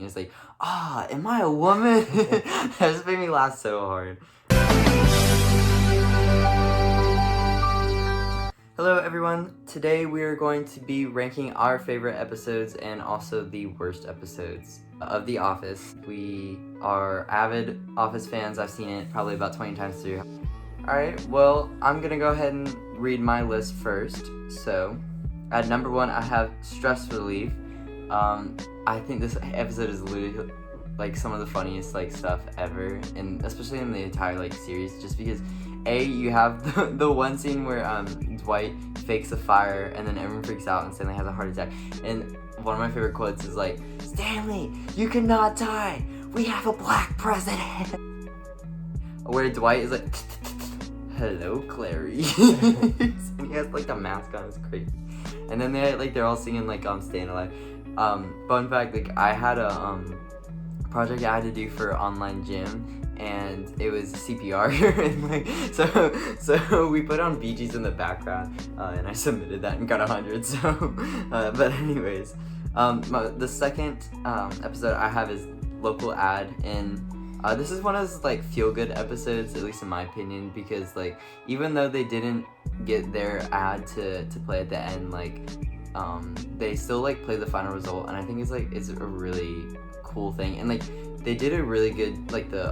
It's like, am I a woman? That just made me laugh so hard. Hello everyone, today we are going to be ranking our favorite episodes and also the worst episodes of The Office. We are avid Office fans. I've seen it probably about 20 times through. Alright, well, I'm gonna go ahead and read my list first. So, at number 1 I have Stress Relief. I think this episode is literally like some of the funniest like stuff ever, and especially in the entire like series, just because you have the one scene where Dwight fakes a fire and then everyone freaks out and Stanley has a heart attack, and one of my favorite quotes is like, "Stanley, you cannot die, we have a black president." Where Dwight is like, "Hello, Clary." And he has like the mask on. It's crazy. And then they're all singing like Staying Alive. Fun fact, like I had a project I had to do for online gym, and it was CPR, and like so we put on Bee Gees in the background, and I submitted that and got 100. So, but anyways, the second episode I have is Local Ad, and this is one of those like feel good episodes, at least in my opinion, because like even though they didn't get their ad to play at the end, like they still like play the final result, and I think it's a really cool thing, and like they did a really good, like the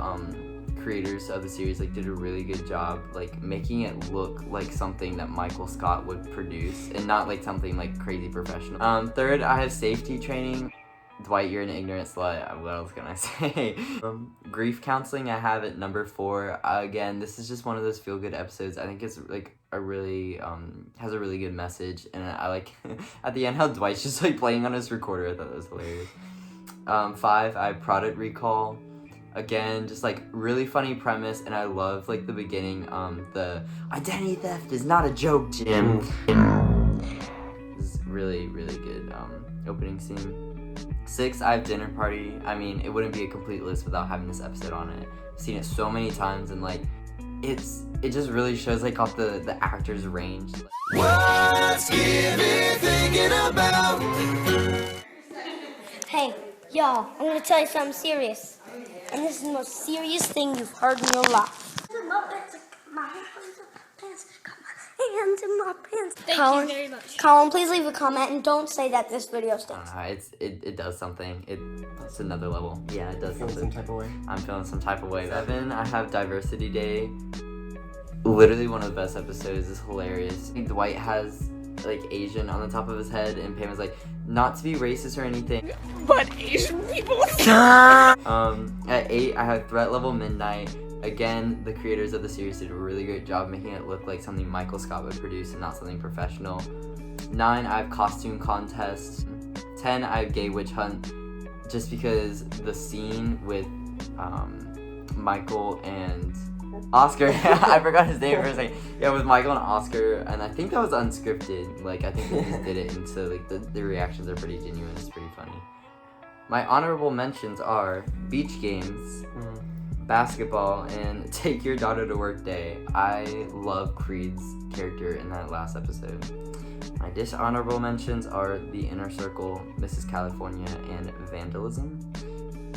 creators of the series like did a really good job like making it look like something that Michael Scott would produce and not like something like crazy professional. Third I have Safety Training. Dwight, you're an ignorant slut. What else can I say? Grief Counseling I have at number 4. Again, this is just one of those feel good episodes. I think it's like a really has a really good message, and I like at the end how Dwight's just like playing on his recorder. I thought that was hilarious. 5 I have Product Recall. Again, just like really funny premise, and I love like the beginning. The identity theft is not a joke, Jim. This is really good opening scene. 6 I have Dinner Party. I mean, it wouldn't be a complete list without having this episode on it. I've seen it so many times, and like it just really shows like off the actors' range. What's Gibby thinking about? Hey, y'all, I'm gonna tell you something serious. And this is the most serious thing you've heard in your life. Thank you very much. Colin, please leave a comment and don't say that this video stinks. It does something. It's another level. Yeah, it does Feeling something. some type of way. I'm feeling some type of way. 7 I have Diversity Day. Literally one of the best episodes. Is hilarious. Dwight has like Asian on the top of his head, and Pam is like, not to be racist or anything, But Asian people. At 8 I have Threat Level Midnight. Again, the creators of the series did a really great job making it look like something Michael Scott would produce and not something professional. 9 I have Costume Contest. 10 I have Gay Witch Hunt, just because the scene with Michael and Oscar, I forgot his name for a second. Yeah, with Michael and Oscar, and I think that was unscripted. Like, I think they just did it, and so like the reactions are pretty genuine. It's pretty funny. My honorable mentions are Beach Games, Basketball, and Take Your Daughter to Work Day. I love Creed's character in that last episode. My dishonorable mentions are The Inner Circle, Mrs. California, and Vandalism.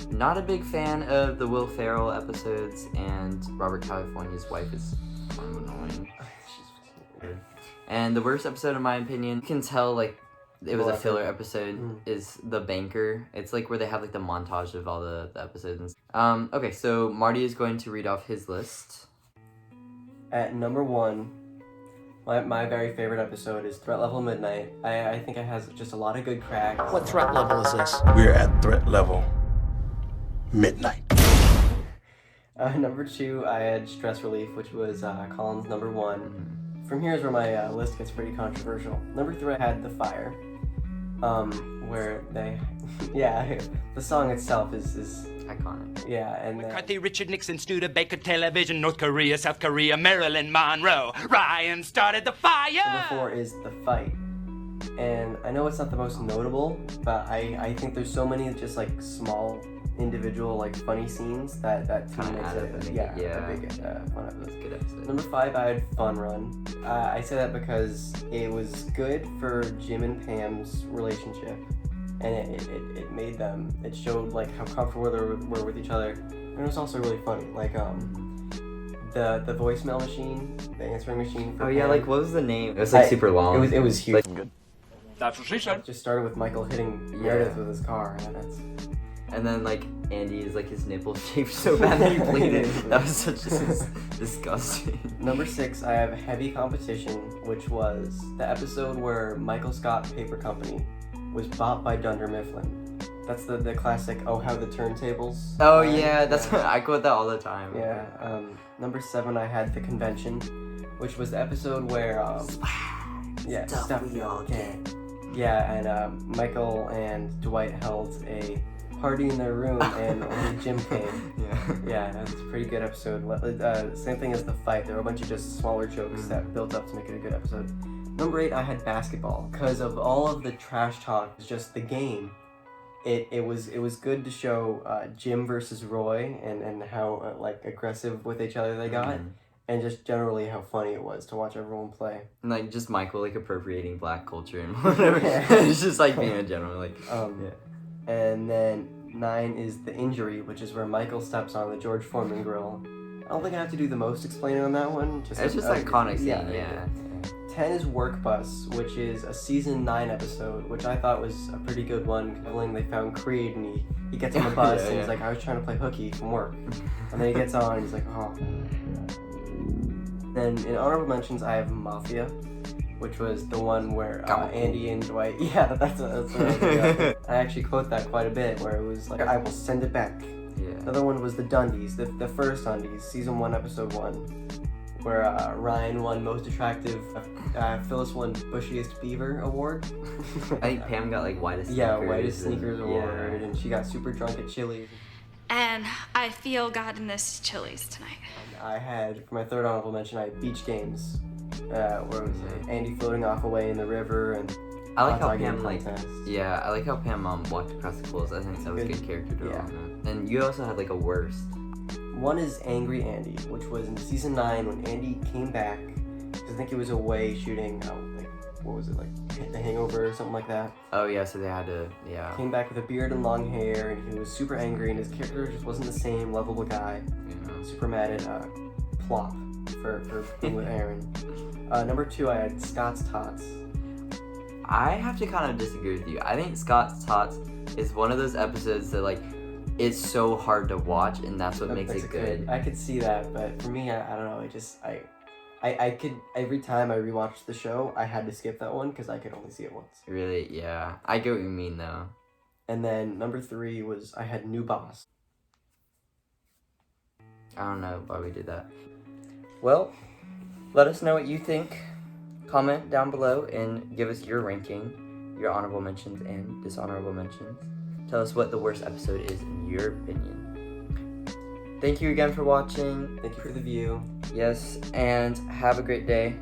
Not a big fan of the Will Ferrell episodes, and Robert California's wife is kind of annoying. She's weird. And the worst episode, in my opinion, you can tell like it was a filler episode, is The Banker. It's like where they have like the montage of all the episodes. Okay, so Marty is going to read off his list. At number 1, my very favorite episode is Threat Level Midnight. I think it has just a lot of good cracks. What threat level is this? We're at threat level midnight. Number 2, I had Stress Relief, which was Colin's number 1. From here is where my list gets pretty controversial. Number 3, I had The Fire, where they, yeah, the song itself is Iconic. yeah, and McCarthy, Richard Nixon, Studebaker, Television, North Korea, South Korea, Marilyn Monroe. Ryan started the fire. number 4 is The Fight. And I know it's not the most notable, but I think there's so many just like small individual like funny scenes that Kinda makes added it it, a yeah. big fun episode. Good episode. Number 5, I had Fun Run. I say that because it was good for Jim and Pam's relationship. and it made them. It showed like how comfortable they were with each other, and it was also really funny. Like the voicemail machine, the answering machine. For Oh yeah, Pam, like what was the name? It was like super long. It was huge. That's what she said. It just started with Michael hitting Meredith with his car, And then like Andy's like his nipple shaped so bad that he bleeded. That was such disgusting. Number 6, I have Heavy Competition, which was the episode where Michael Scott Paper Company was bought by Dunder Mifflin. That's the classic, oh, how the turntables. Oh yeah, that's what I quote that all the time. Yeah. Number 7, I had The Convention, which was the episode where stuff we all get. Yeah, and Michael and Dwight held a party in their room, and only Jim came. Yeah, that's a pretty good episode. Same thing as the fight. There were a bunch of just smaller jokes that built up to make it a good episode. Number 8, I had basketball. Because of all of the trash talk, it's just the game. It was good to show Jim versus Roy and how like aggressive with each other they got. And just generally how funny it was to watch everyone play. And like just Michael like appropriating black culture and whatever. It's just like being a general like And then 9 is The Injury, which is where Michael steps on the George Foreman grill. I don't think I have to do the most explaining on that one. It's just iconic scene, yeah. 10 is Work Bus, which is a season 9 episode, which I thought was a pretty good one. They found Creed and he gets on the bus and he's like, I was trying to play hooky from work. And then he gets on and he's like, oh. Then in honorable mentions, I have Mafia, which was the one where Andy and Dwight. Yeah, that's what I actually quote that quite a bit, where it was like, I will send it back. Yeah. The other one was the Dundies, the first Dundies, season 1, episode 1, where Ryan won Most Attractive, Phyllis won Bushiest Beaver award. I think Pam got like Whitest Sneakers. Yeah, Whitest Sneakers award, and she got super drunk at Chili's. And I feel God in this Chili's tonight. I had, for my third honorable mention, I had Beach Games, where it was Andy floating off away in the river, and I like how Pam I like how Pam walked across the coals. I think that was good character development. Yeah. And you also had like a worst. One is Angry Andy, which was in season 9 when Andy came back, because I think he was away shooting, what was it, like The Hangover or something like that. Oh yeah, so they had to, Came back with a beard and long hair, and he was super angry, and his character just wasn't the same lovable guy. Super mad at Plop for being with Aaron. Number 2, I had Scott's Tots. I have to kind of disagree with you. I think Scott's Tots is one of those episodes that like, it's so hard to watch, and that's what makes it good. I could see that, but for me, I don't know. I could, every time I rewatched the show, I had to skip that one because I could only see it once. Really? Yeah. I get what you mean, though. And then number 3 was, I had New Boss. I don't know why we did that. Well, let us know what you think. Comment down below and give us your ranking, your honorable mentions and dishonorable mentions. Tell us what the worst episode is in your opinion. Thank you again for watching. Thank you for the view. Yes, and have a great day.